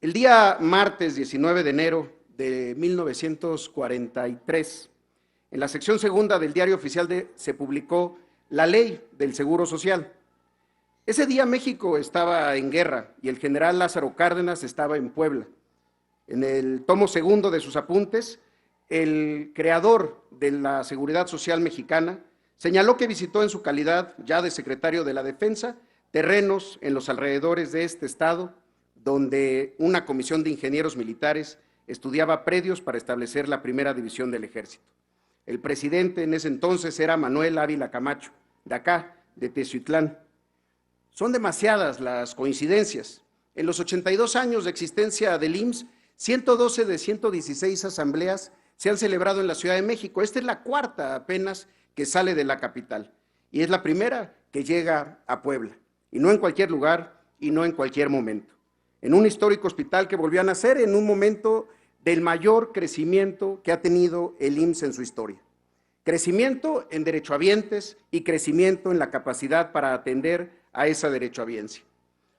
El día martes 19 de enero de 1943, en la sección segunda del Diario Oficial se publicó la Ley del Seguro Social. Ese día México estaba en guerra y el general Lázaro Cárdenas estaba en Puebla. En el tomo segundo de sus apuntes, el creador de la Seguridad Social mexicana señaló que visitó en su calidad ya de secretario de la Defensa terrenos en los alrededores de este estado, donde una comisión de ingenieros militares estudiaba predios para establecer la primera división del ejército. El presidente en ese entonces era Manuel Ávila Camacho, de acá, de Teciutlán. Son demasiadas las coincidencias. En los 82 años de existencia del IMSS, 112 de 116 asambleas se han celebrado en la Ciudad de México. Esta es la cuarta apenas que sale de la capital y es la primera que llega a Puebla, y no en cualquier lugar y no en cualquier momento. En un histórico hospital que volvió a nacer en un momento del mayor crecimiento que ha tenido el IMSS en su historia. Crecimiento en derechohabientes y crecimiento en la capacidad para atender a esa derechohabiencia.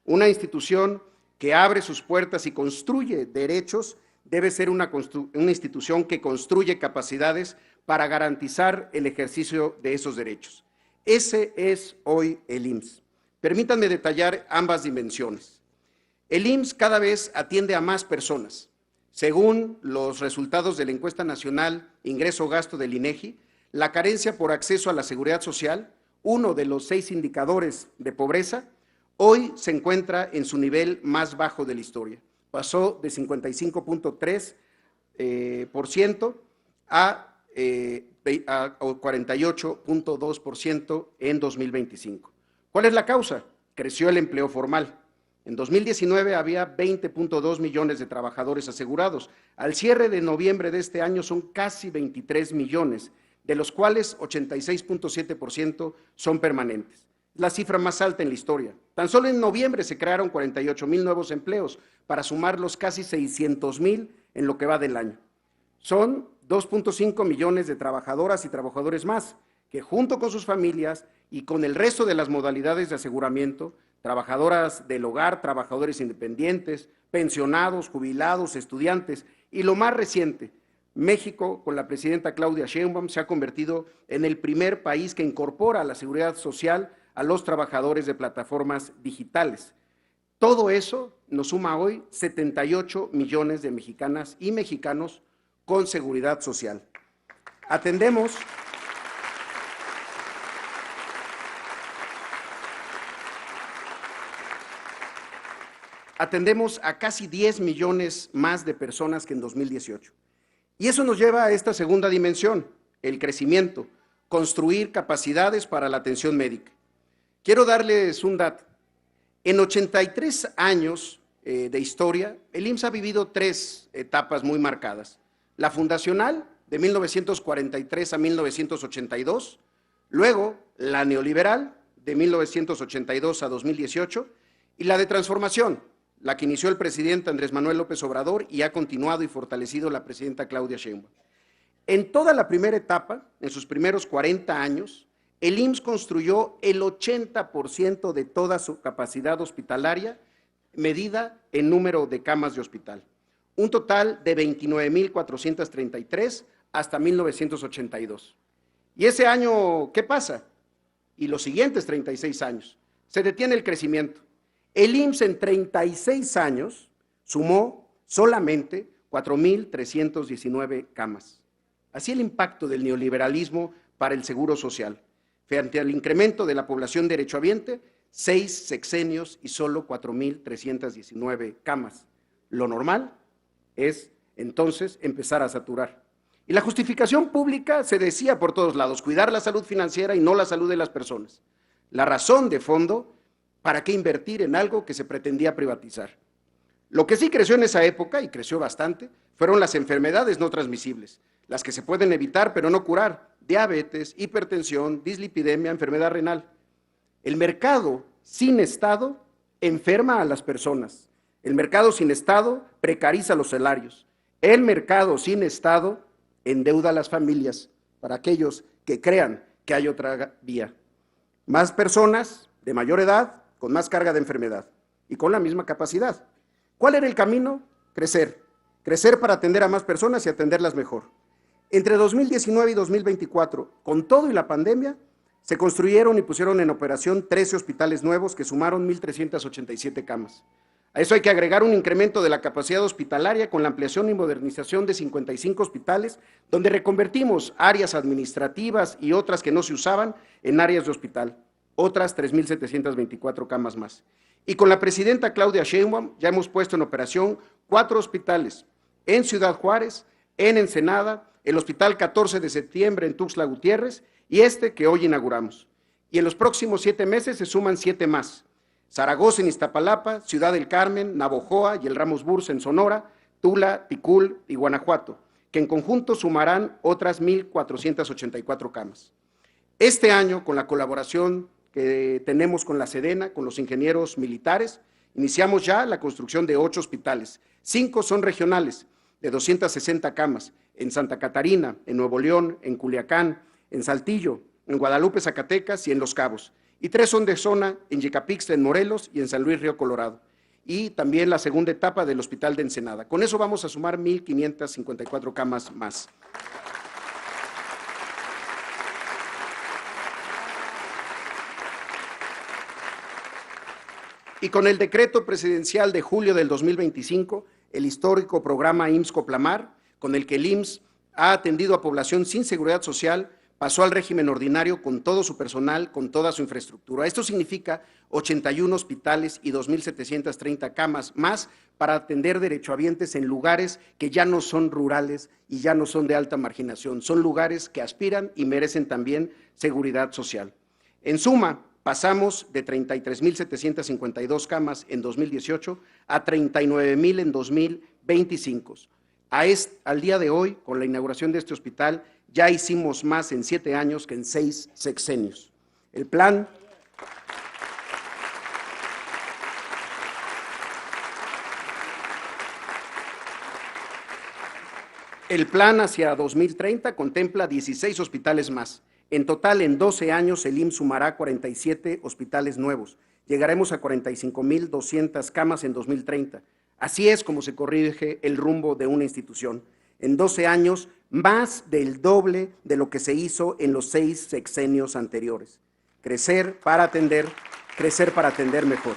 Una institución que abre sus puertas y construye derechos debe ser una institución que construye capacidades para garantizar el ejercicio de esos derechos. Ese es hoy el IMSS. Permítanme detallar ambas dimensiones. El IMSS cada vez atiende a más personas. Según los resultados de la encuesta nacional Ingreso-Gasto del INEGI, la carencia por acceso a la seguridad social, uno de los 6 indicadores de pobreza, hoy se encuentra en su nivel más bajo de la historia. Pasó de 55.3% a 48.2% en 2025. ¿Cuál es la causa? Creció el empleo formal. En 2019 había 20.2 millones de trabajadores asegurados. Al cierre de noviembre de este año son casi 23 millones, de los cuales 86.7% son permanentes. La cifra más alta en la historia. Tan solo en noviembre se crearon 48,000 nuevos empleos para sumar los casi 600,000 en lo que va del año. Son 2.5 millones de trabajadoras y trabajadores más, que junto con sus familias y con el resto de las modalidades de aseguramiento, trabajadoras del hogar, trabajadores independientes, pensionados, jubilados, estudiantes, y lo más reciente, México, con la presidenta Claudia Sheinbaum, se ha convertido en el primer país que incorpora a la seguridad social a los trabajadores de plataformas digitales. Todo eso nos suma hoy 78 millones de mexicanas y mexicanos con seguridad social. Atendemos a casi 10 millones más de personas que en 2018. Y eso nos lleva a esta segunda dimensión, el crecimiento, construir capacidades para la atención médica. Quiero darles un dato. En 83 años de historia, el IMSS ha vivido 3 etapas muy marcadas. La fundacional, de 1943 a 1982, luego la neoliberal, de 1982 a 2018, y la de transformación, la que inició el presidente Andrés Manuel López Obrador y ha continuado y fortalecido la presidenta Claudia Sheinbaum. En toda la primera etapa, en sus primeros 40 años, el IMSS construyó el 80% de toda su capacidad hospitalaria, medida en número de camas de hospital. Un total de 29,433 hasta 1982. ¿Y ese año qué pasa? Y los siguientes 36 años. Se detiene el crecimiento. El IMSS en 36 años sumó solamente 4,319 camas. Así el impacto del neoliberalismo para el seguro social. Frente al incremento de la población derechohabiente, 6 sexenios y solo 4,319 camas. Lo normal es entonces empezar a saturar. Y la justificación pública se decía por todos lados, cuidar la salud financiera y no la salud de las personas. La razón de fondo, ¿para qué invertir en algo que se pretendía privatizar? Lo que sí creció en esa época, y creció bastante, fueron las enfermedades no transmisibles, las que se pueden evitar pero no curar, diabetes, hipertensión, dislipidemia, enfermedad renal. El mercado sin Estado enferma a las personas. El mercado sin Estado precariza los salarios. El mercado sin Estado endeuda a las familias para aquellos que crean que hay otra vía. Más personas de mayor edad con más carga de enfermedad y con la misma capacidad. ¿Cuál era el camino? Crecer. Crecer para atender a más personas y atenderlas mejor. Entre 2019 y 2024, con todo y la pandemia, se construyeron y pusieron en operación 13 hospitales nuevos que sumaron 1,387 camas. A eso hay que agregar un incremento de la capacidad hospitalaria con la ampliación y modernización de 55 hospitales, donde reconvertimos áreas administrativas y otras que no se usaban en áreas de hospital, otras 3,724 camas más. Y con la presidenta Claudia Sheinbaum ya hemos puesto en operación 4 hospitales, en Ciudad Juárez, en Ensenada, el Hospital 14 de Septiembre en Tuxtla Gutiérrez y este que hoy inauguramos. Y en los próximos 7 meses se suman 7 más. Zaragoza en Iztapalapa, Ciudad del Carmen, Navojoa y el Ramos Burs en Sonora, Tula, Ticul y Guanajuato, que en conjunto sumarán otras 1,484 camas. Este año, con la colaboración que tenemos con la Sedena, con los ingenieros militares, iniciamos ya la construcción de 8 hospitales. 5 son regionales, de 260 camas, en Santa Catarina, en Nuevo León, en Culiacán, en Saltillo, en Guadalupe, Zacatecas y en Los Cabos. Y 3 son de zona, en Yecapixtla, en Morelos y en San Luis Río Colorado. Y también la segunda etapa del Hospital de Ensenada. Con eso vamos a sumar 1,554 camas más. Y con el decreto presidencial de julio del 2025, el histórico programa IMSS-Coplamar, con el que el IMSS ha atendido a población sin seguridad social, pasó al régimen ordinario con todo su personal, con toda su infraestructura. Esto significa 81 hospitales y 2,730 camas más para atender derechohabientes en lugares que ya no son rurales y ya no son de alta marginación, son lugares que aspiran y merecen también seguridad social. En suma, pasamos de 33,752 camas en 2018 a 39,000 en 2025. Al día de hoy, con la inauguración de este hospital, ya hicimos más en 7 años que en 6 sexenios. El plan hacia 2030 contempla 16 hospitales más. En total, en 12 años, el IMSS sumará 47 hospitales nuevos. Llegaremos a 45,200 camas en 2030. Así es como se corrige el rumbo de una institución. En 12 años, más del doble de lo que se hizo en los 6 sexenios anteriores. Crecer para atender mejor.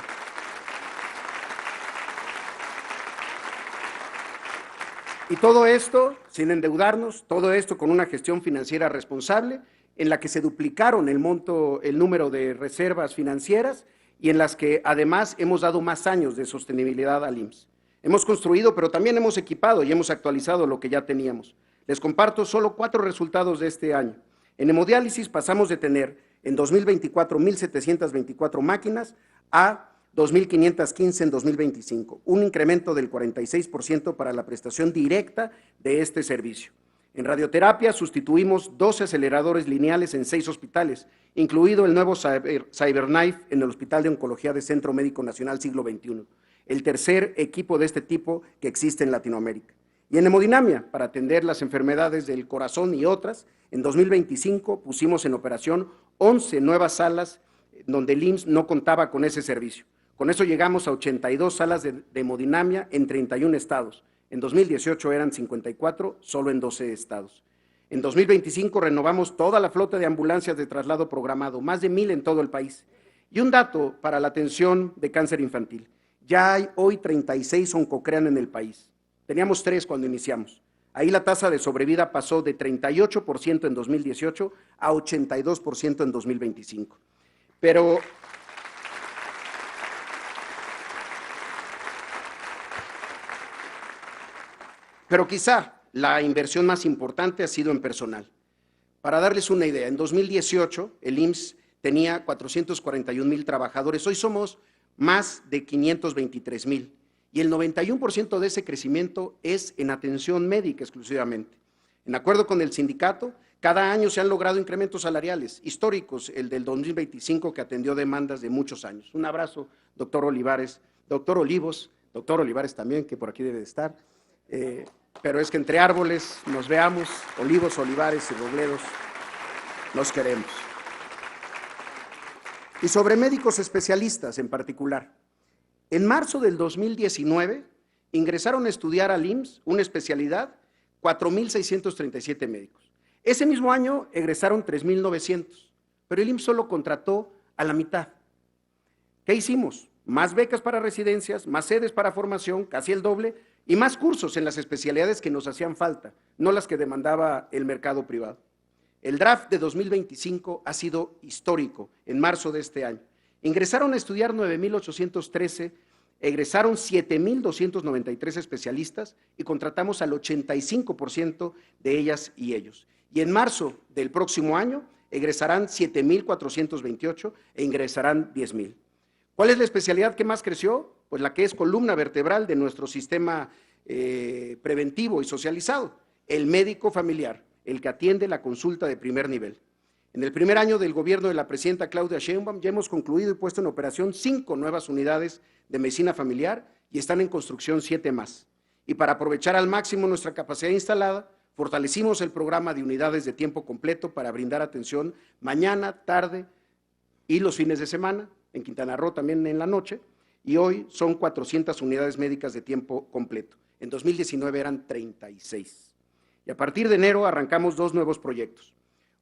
Y todo esto sin endeudarnos, todo esto con una gestión financiera responsable, en la que se duplicaron el número de reservas financieras y en las que además hemos dado más años de sostenibilidad al IMSS. Hemos construido, pero también hemos equipado y hemos actualizado lo que ya teníamos. Les comparto solo 4 resultados de este año. En hemodiálisis pasamos de tener en 2024 1,724 máquinas a 2,515 en 2025, un incremento del 46% para la prestación directa de este servicio. En radioterapia sustituimos 12 aceleradores lineales en 6 hospitales, incluido el nuevo CyberKnife en el Hospital de Oncología de Centro Médico Nacional Siglo XXI, el tercer equipo de este tipo que existe en Latinoamérica. Y en hemodinamia, para atender las enfermedades del corazón y otras, en 2025 pusimos en operación 11 nuevas salas donde el IMSS no contaba con ese servicio. Con eso llegamos a 82 salas de hemodinamia en 31 estados. En 2018 eran 54, solo en 12 estados. En 2025 renovamos toda la flota de ambulancias de traslado programado, más de 1,000 en todo el país. Y un dato para la atención de cáncer infantil. Ya hay hoy 36 Oncocrean en el país. Teníamos 3 cuando iniciamos. Ahí la tasa de sobrevida pasó de 38% en 2018 a 82% en 2025. Pero quizá la inversión más importante ha sido en personal. Para darles una idea, en 2018 el IMSS tenía 441,000 trabajadores, hoy somos más de 523,000 y el 91% de ese crecimiento es en atención médica exclusivamente. En acuerdo con el sindicato, cada año se han logrado incrementos salariales históricos, el del 2025 que atendió demandas de muchos años. Un abrazo, doctor Olivares, doctor Olivos, doctor Olivares también, que por aquí debe de estar. Pero es que entre árboles nos veamos, olivos, olivares y robledos, nos queremos. Y sobre médicos especialistas en particular, en marzo del 2019 ingresaron a estudiar al IMSS una especialidad 4,637 médicos. Ese mismo año egresaron 3,900, pero el IMSS solo contrató a la mitad. ¿Qué hicimos? Más becas para residencias, más sedes para formación, casi el doble, y más cursos en las especialidades que nos hacían falta, no las que demandaba el mercado privado. El draft de 2025 ha sido histórico en marzo de este año. Ingresaron a estudiar 9,813, egresaron 7,293 especialistas y contratamos al 85% de ellas y ellos. Y en marzo del próximo año egresarán 7,428 e ingresarán 10,000. ¿Cuál es la especialidad que más creció? Pues la que es columna vertebral de nuestro sistema preventivo y socializado, el médico familiar, el que atiende la consulta de primer nivel. En el primer año del gobierno de la presidenta Claudia Sheinbaum ya hemos concluido y puesto en operación 5 nuevas unidades de medicina familiar y están en construcción 7 más. Y para aprovechar al máximo nuestra capacidad instalada, fortalecimos el programa de unidades de tiempo completo para brindar atención mañana, tarde y los fines de semana, en Quintana Roo también en la noche, y hoy son 400 unidades médicas de tiempo completo. En 2019 eran 36. Y a partir de enero arrancamos 2 nuevos proyectos.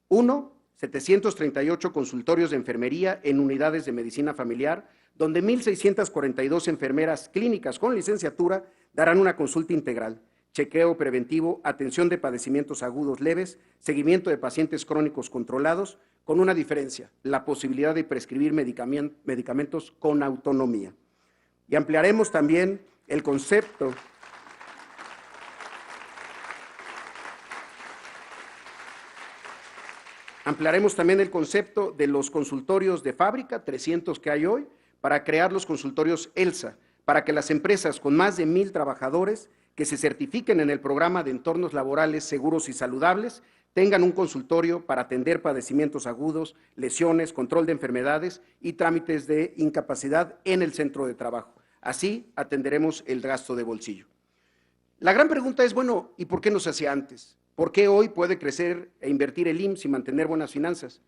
Uno, 738 consultorios de enfermería en unidades de medicina familiar, donde 1,642 enfermeras clínicas con licenciatura darán una consulta integral, chequeo preventivo, atención de padecimientos agudos leves, seguimiento de pacientes crónicos controlados, con una diferencia, la posibilidad de prescribir medicamentos con autonomía. Y ampliaremos también el concepto de los consultorios de fábrica, 300 que hay hoy, para crear los consultorios ELSA, para que las empresas con más de 1,000 trabajadores que se certifiquen en el programa de entornos laborales seguros y saludables tengan un consultorio para atender padecimientos agudos, lesiones, control de enfermedades y trámites de incapacidad en el centro de trabajo. Así atenderemos el gasto de bolsillo. La gran pregunta es, bueno, ¿y por qué no se hacía antes? ¿Por qué hoy puede crecer e invertir el IMSS y mantener buenas finanzas?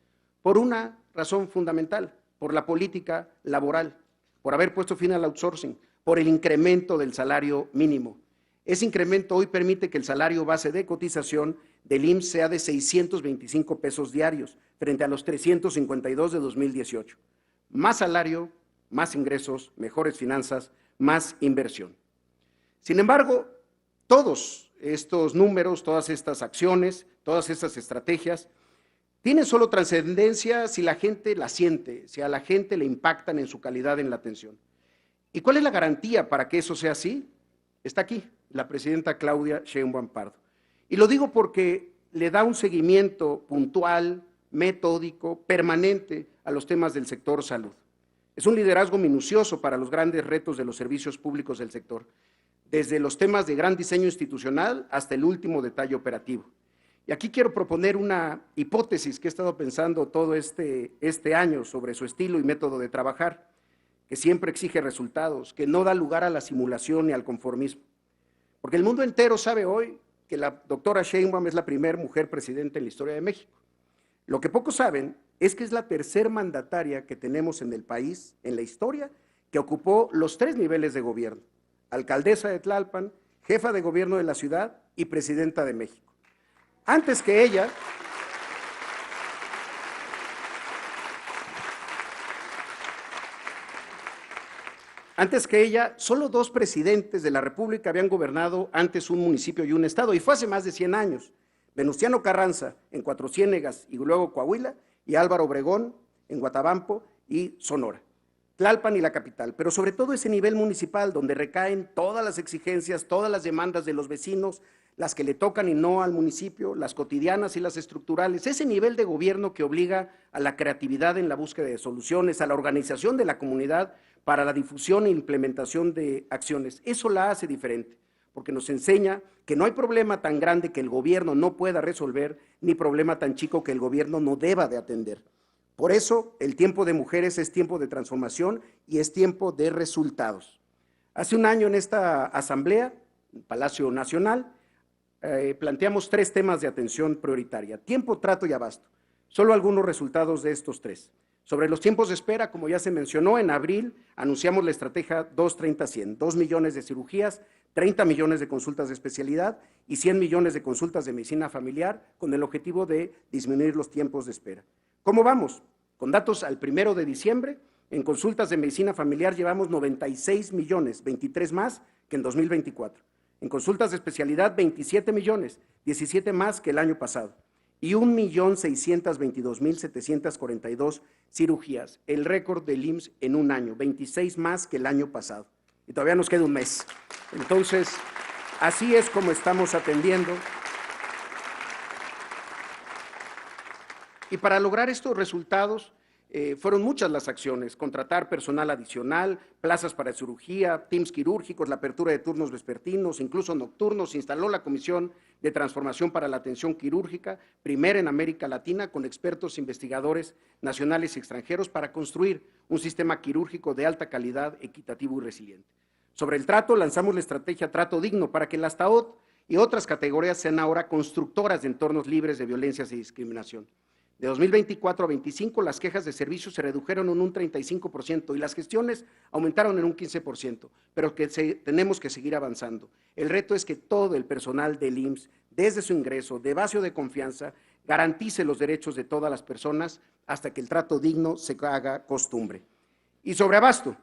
Por una razón fundamental, por la política laboral, por haber puesto fin al outsourcing, por el incremento del salario mínimo. Ese incremento hoy permite que el salario base de cotización del IMSS sea de 625 pesos diarios, frente a los 352 de 2018. Más salario, más ingresos, mejores finanzas, más inversión. Sin embargo, todos estos números, todas estas acciones, todas estas estrategias, tienen solo trascendencia si la gente la siente, si a la gente le impactan en su calidad en la atención. ¿Y cuál es la garantía para que eso sea así? Está aquí, la presidenta Claudia Sheinbaum Pardo. Y lo digo porque le da un seguimiento puntual, metódico, permanente a los temas del sector salud. Es un liderazgo minucioso para los grandes retos de los servicios públicos del sector, desde los temas de gran diseño institucional hasta el último detalle operativo. Y aquí quiero proponer una hipótesis que he estado pensando todo este año sobre su estilo y método de trabajar, que siempre exige resultados, que no da lugar a la simulación ni al conformismo. Porque el mundo entero sabe hoy que la doctora Sheinbaum es la primera mujer presidenta en la historia de México. Lo que pocos saben es que es la tercera mandataria que tenemos en el país, en la historia, que ocupó los 3 niveles de gobierno: alcaldesa de Tlalpan, jefa de gobierno de la ciudad y presidenta de México. Antes que ella, solo 2 presidentes de la República habían gobernado antes un municipio y un estado, y fue hace más de 100 años. Venustiano Carranza en Cuatro Ciénegas y luego Coahuila, y Álvaro Obregón en Guatabampo y Sonora. Tlalpan y la capital, pero sobre todo ese nivel municipal donde recaen todas las exigencias, todas las demandas de los vecinos, las que le tocan y no al municipio, las cotidianas y las estructurales, ese nivel de gobierno que obliga a la creatividad en la búsqueda de soluciones, a la organización de la comunidad para la difusión e implementación de acciones. Eso la hace diferente, porque nos enseña que no hay problema tan grande que el gobierno no pueda resolver, ni problema tan chico que el gobierno no deba de atender. Por eso, el tiempo de mujeres es tiempo de transformación y es tiempo de resultados. Hace un año en esta asamblea, en Palacio Nacional, planteamos 3 temas de atención prioritaria: tiempo, trato y abasto. Solo algunos resultados de estos 3. Sobre los tiempos de espera, como ya se mencionó, en abril anunciamos la estrategia 230-100, 2 millones de cirugías, 30 millones de consultas de especialidad y 100 millones de consultas de medicina familiar con el objetivo de disminuir los tiempos de espera. ¿Cómo vamos? Con datos al 1 de diciembre, en consultas de medicina familiar llevamos 96 millones, 23 más que en 2024. En consultas de especialidad, 27 millones, 17 más que el año pasado. Y 1.622.742 cirugías, el récord del IMSS en un año, 26 más que el año pasado. Y todavía nos queda un mes. Entonces, así es como estamos atendiendo. Y para lograr estos resultados, fueron muchas las acciones: contratar personal adicional, plazas para cirugía, teams quirúrgicos, la apertura de turnos vespertinos, incluso nocturnos. Se instaló la Comisión de Transformación para la Atención Quirúrgica, primera en América Latina, con expertos investigadores nacionales y extranjeros para construir un sistema quirúrgico de alta calidad, equitativo y resiliente. Sobre el trato, lanzamos la estrategia Trato Digno para que la TAOT y otras categorías sean ahora constructoras de entornos libres de violencias y discriminación. De 2024 a 2025, las quejas de servicios se redujeron en un 35% y las gestiones aumentaron en un 15%, pero tenemos que seguir avanzando. El reto es que todo el personal del IMSS, desde su ingreso, de base o de confianza, garantice los derechos de todas las personas hasta que el trato digno se haga costumbre. Y sobre abasto,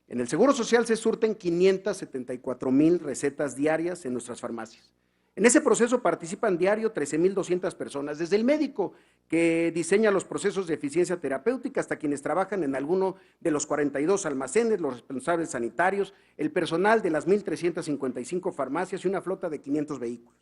en el Seguro Social se surten 574,000 recetas diarias en nuestras farmacias. En ese proceso participan diario 13,200 personas, desde el médico que diseña los procesos de eficiencia terapéutica hasta quienes trabajan en alguno de los 42 almacenes, los responsables sanitarios, el personal de las 1,355 farmacias y una flota de 500 vehículos.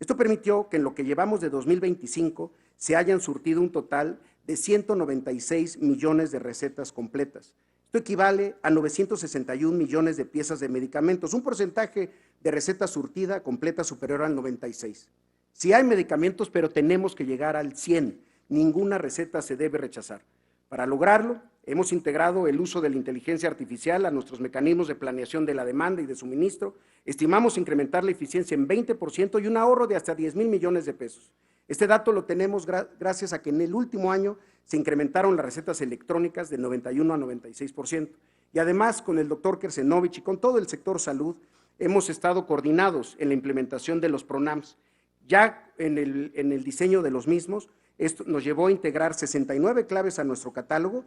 Esto permitió que en lo que llevamos de 2025 se hayan surtido un total de 196 millones de recetas completas. Esto equivale a 961 millones de piezas de medicamentos, un porcentaje de receta surtida completa superior al 96. Sí hay medicamentos, pero tenemos que llegar al 100. Ninguna receta se debe rechazar. Para lograrlo, hemos integrado el uso de la inteligencia artificial a nuestros mecanismos de planeación de la demanda y de suministro. Estimamos incrementar la eficiencia en 20% y un ahorro de hasta 10,000 millones de pesos. Este dato lo tenemos gracias a que en el último año se incrementaron las recetas electrónicas de 91 a 96%. Y además, con el doctor Kersenovich y con todo el sector salud, hemos estado coordinados en la implementación de los PRONAMs. Ya en el diseño de los mismos, esto nos llevó a integrar 69 claves a nuestro catálogo,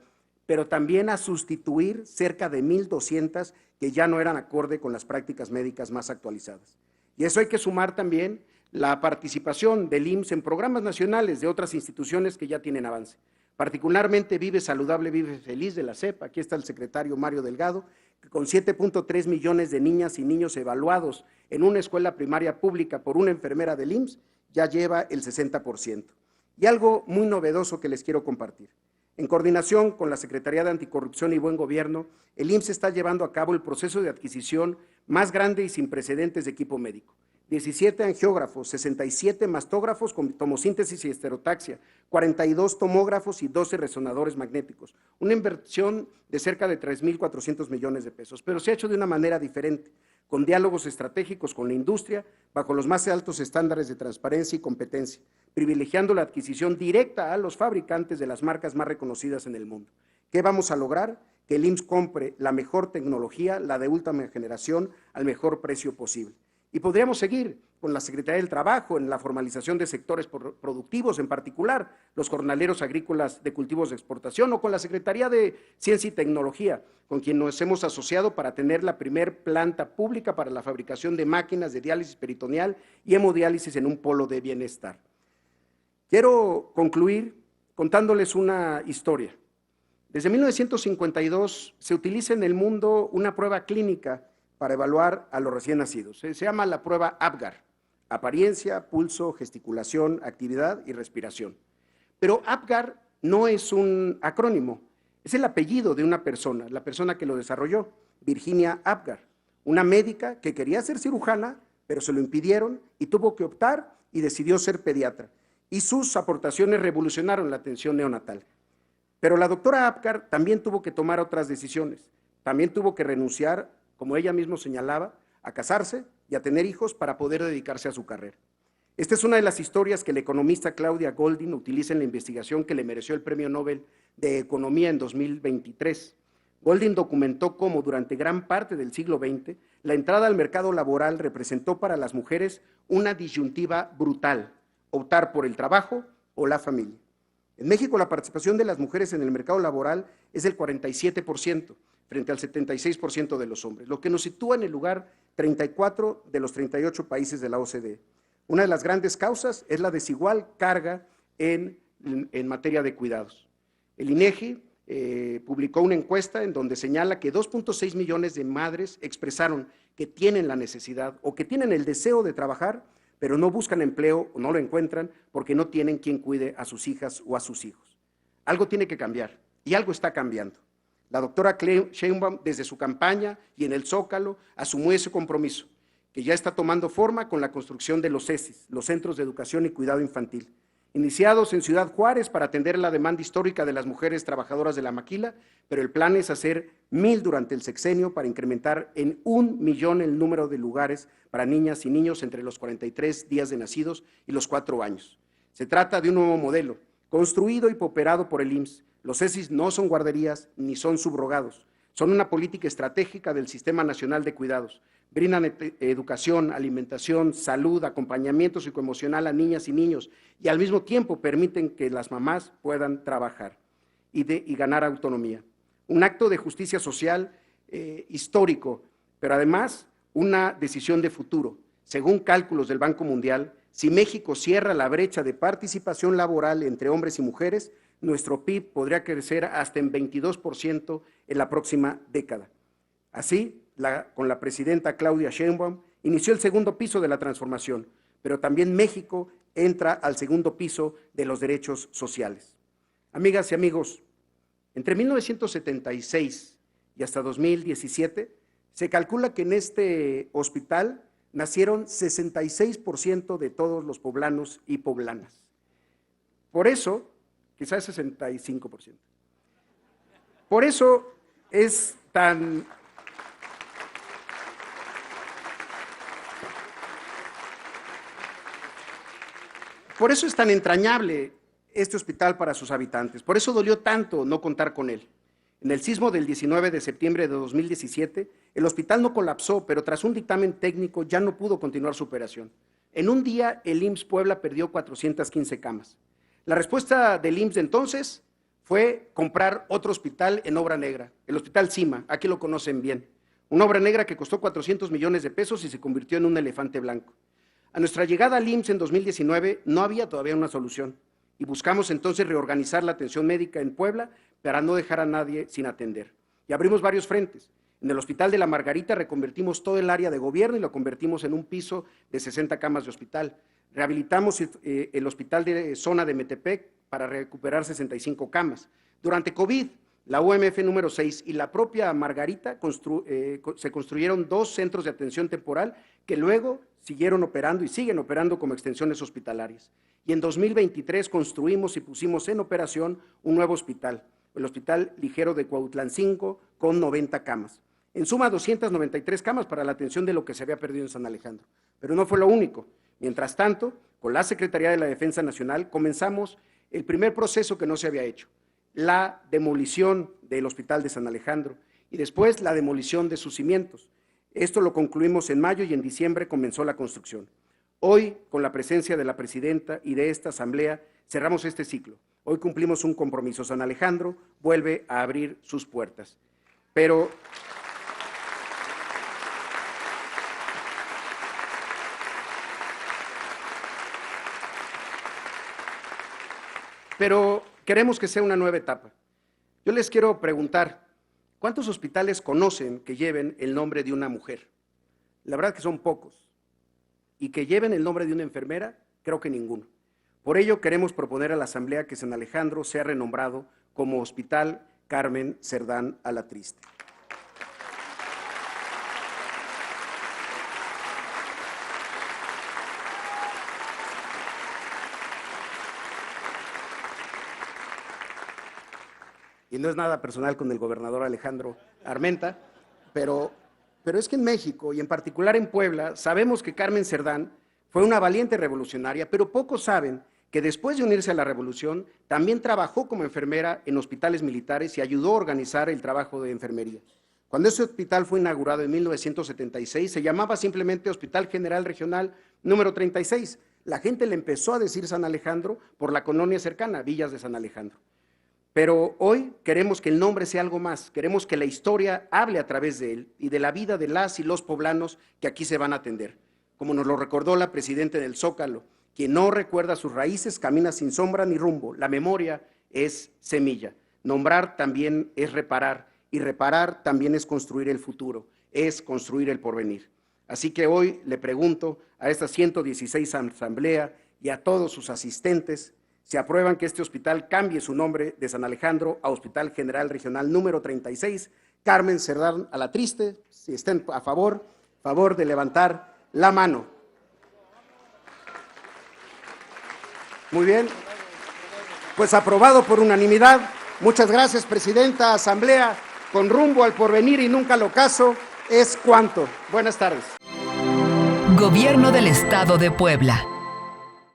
pero también a sustituir cerca de 1,200 que ya no eran acorde con las prácticas médicas más actualizadas. Y eso hay que sumar también la participación del IMSS en programas nacionales de otras instituciones que ya tienen avance. Particularmente Vive Saludable, Vive Feliz de la SEP, aquí está el secretario Mario Delgado, que con 7.3 millones de niñas y niños evaluados en una escuela primaria pública por una enfermera del IMSS, ya lleva el 60%. Y algo muy novedoso que les quiero compartir. En coordinación con la Secretaría de Anticorrupción y Buen Gobierno, el IMSS está llevando a cabo el proceso de adquisición más grande y sin precedentes de equipo médico. 17 angiógrafos, 67 mastógrafos con tomosíntesis y esterotaxia, 42 tomógrafos y 12 resonadores magnéticos. Una inversión de cerca de 3,400 millones de pesos, pero se ha hecho de una manera diferente, con diálogos estratégicos con la industria, bajo los más altos estándares de transparencia y competencia, privilegiando la adquisición directa a los fabricantes de las marcas más reconocidas en el mundo. ¿Qué vamos a lograr? Que el IMSS compre la mejor tecnología, la de última generación, al mejor precio posible. Y podríamos seguir con la Secretaría del Trabajo en la formalización de sectores productivos, en particular los jornaleros agrícolas de cultivos de exportación, o con la Secretaría de Ciencia y Tecnología, con quien nos hemos asociado para tener la primer planta pública para la fabricación de máquinas de diálisis peritoneal y hemodiálisis en un polo de bienestar. Quiero concluir contándoles una historia. Desde 1952 se utiliza en el mundo una prueba clínica para evaluar a los recién nacidos. Se llama la prueba APGAR, apariencia, pulso, gesticulación, actividad y respiración. Pero APGAR no es un acrónimo, es el apellido de una persona, la persona que lo desarrolló, Virginia Apgar, una médica que quería ser cirujana, pero se lo impidieron y tuvo que optar y decidió ser pediatra. Y sus aportaciones revolucionaron la atención neonatal. Pero la doctora Apgar también tuvo que tomar otras decisiones, también tuvo que renunciar, como ella misma señalaba, a casarse y a tener hijos para poder dedicarse a su carrera. Esta es una de las historias que la economista Claudia Goldin utiliza en la investigación que le mereció el Premio Nobel de Economía en 2023. Goldin documentó cómo durante gran parte del siglo XX la entrada al mercado laboral representó para las mujeres una disyuntiva brutal: optar por el trabajo o la familia. En México la participación de las mujeres en el mercado laboral es del 47%, frente al 76% de los hombres, lo que nos sitúa en el lugar 34 de los 38 países de la OCDE. Una de las grandes causas es la desigual carga en materia de cuidados. El INEGI publicó una encuesta en donde señala que 2.6 millones de madres expresaron que tienen la necesidad o que tienen el deseo de trabajar, pero no buscan empleo o no lo encuentran porque no tienen quien cuide a sus hijas o a sus hijos. Algo tiene que cambiar y algo está cambiando. La doctora Sheinbaum, desde su campaña y en el Zócalo, asumió ese compromiso, que ya está tomando forma con la construcción de los CESIS, los Centros de Educación y Cuidado Infantil, iniciados en Ciudad Juárez para atender la demanda histórica de las mujeres trabajadoras de la maquila, pero el plan es hacer 1,000 durante el sexenio para incrementar en 1,000,000 el número de lugares para niñas y niños entre los 43 días de nacidos y los 4 años. Se trata de un nuevo modelo, construido y operado por el IMSS. Los CESIS no son guarderías ni son subrogados, son una política estratégica del Sistema Nacional de Cuidados. Brindan educación, alimentación, salud, acompañamiento psicoemocional a niñas y niños y al mismo tiempo permiten que las mamás puedan trabajar y ganar autonomía. Un acto de justicia social histórico, pero además una decisión de futuro. Según cálculos del Banco Mundial, si México cierra la brecha de participación laboral entre hombres y mujeres, nuestro PIB podría crecer hasta en 22% en la próxima década. Así, con la presidenta Claudia Sheinbaum, inició el segundo piso de la transformación, pero también México entra al segundo piso de los derechos sociales. Amigas y amigos, entre 1976 y hasta 2017, se calcula que en este hospital nacieron 66% de todos los poblanos y poblanas. Por eso, quizás 65%. Por eso es tan... Por eso es tan entrañable este hospital para sus habitantes. Por eso dolió tanto no contar con él. En el sismo del 19 de septiembre de 2017, el hospital no colapsó, pero tras un dictamen técnico ya no pudo continuar su operación. En un día, el IMSS Puebla perdió 415 camas. La respuesta del IMSS de entonces fue comprar otro hospital en obra negra, el Hospital Cima, aquí lo conocen bien. Una obra negra que costó 400 millones de pesos y se convirtió en un elefante blanco. A nuestra llegada al IMSS en 2019 no había todavía una solución y buscamos entonces reorganizar la atención médica en Puebla para no dejar a nadie sin atender. Y abrimos varios frentes. En el Hospital de la Margarita reconvertimos todo el área de gobierno y lo convertimos en un piso de 60 camas de hospital. Rehabilitamos el Hospital de Zona de Metepec para recuperar 65 camas. Durante COVID, la UMF número 6 y la propia Margarita se construyeron 2 centros de atención temporal que luego siguieron operando y siguen operando como extensiones hospitalarias. Y en 2023 construimos y pusimos en operación un nuevo hospital, el Hospital Ligero de Cuautlancingo, con 90 camas. En suma, 293 camas para la atención de lo que se había perdido en San Alejandro. Pero no fue lo único. Mientras tanto, con la Secretaría de la Defensa Nacional comenzamos el primer proceso que no se había hecho, la demolición del Hospital de San Alejandro y después la demolición de sus cimientos. Esto lo concluimos en mayo y en diciembre comenzó la construcción. Hoy, con la presencia de la presidenta y de esta asamblea, cerramos este ciclo. Hoy cumplimos un compromiso. San Alejandro vuelve a abrir sus puertas. Pero queremos que sea una nueva etapa. Yo les quiero preguntar, ¿cuántos hospitales conocen que lleven el nombre de una mujer? La verdad que son pocos. Y que lleven el nombre de una enfermera, creo que ninguno. Por ello queremos proponer a la Asamblea que San Alejandro sea renombrado como Hospital Carmen Cerdán Alatriste. Y no es nada personal con el gobernador Alejandro Armenta, pero es que en México, y en particular en Puebla, sabemos que Carmen Cerdán fue una valiente revolucionaria, pero pocos saben que después de unirse a la revolución, también trabajó como enfermera en hospitales militares y ayudó a organizar el trabajo de enfermería. Cuando ese hospital fue inaugurado en 1976, se llamaba simplemente Hospital General Regional número 36. La gente le empezó a decir San Alejandro por la colonia cercana, Villas de San Alejandro. Pero hoy queremos que el nombre sea algo más, queremos que la historia hable a través de él y de la vida de las y los poblanos que aquí se van a atender. Como nos lo recordó la presidenta del Zócalo, quien no recuerda sus raíces camina sin sombra ni rumbo. La memoria es semilla. Nombrar también es reparar, y reparar también es construir el futuro, es construir el porvenir. Así que hoy le pregunto a esta 116 asamblea y a todos sus asistentes, si aprueban que este hospital cambie su nombre de San Alejandro a Hospital General Regional número 36, Carmen Cerdán Alatriste, si estén a favor de levantar la mano. Muy bien, pues aprobado por unanimidad. Muchas gracias, presidenta, asamblea, con rumbo al porvenir y nunca al ocaso, es cuanto. Buenas tardes. Gobierno del Estado de Puebla.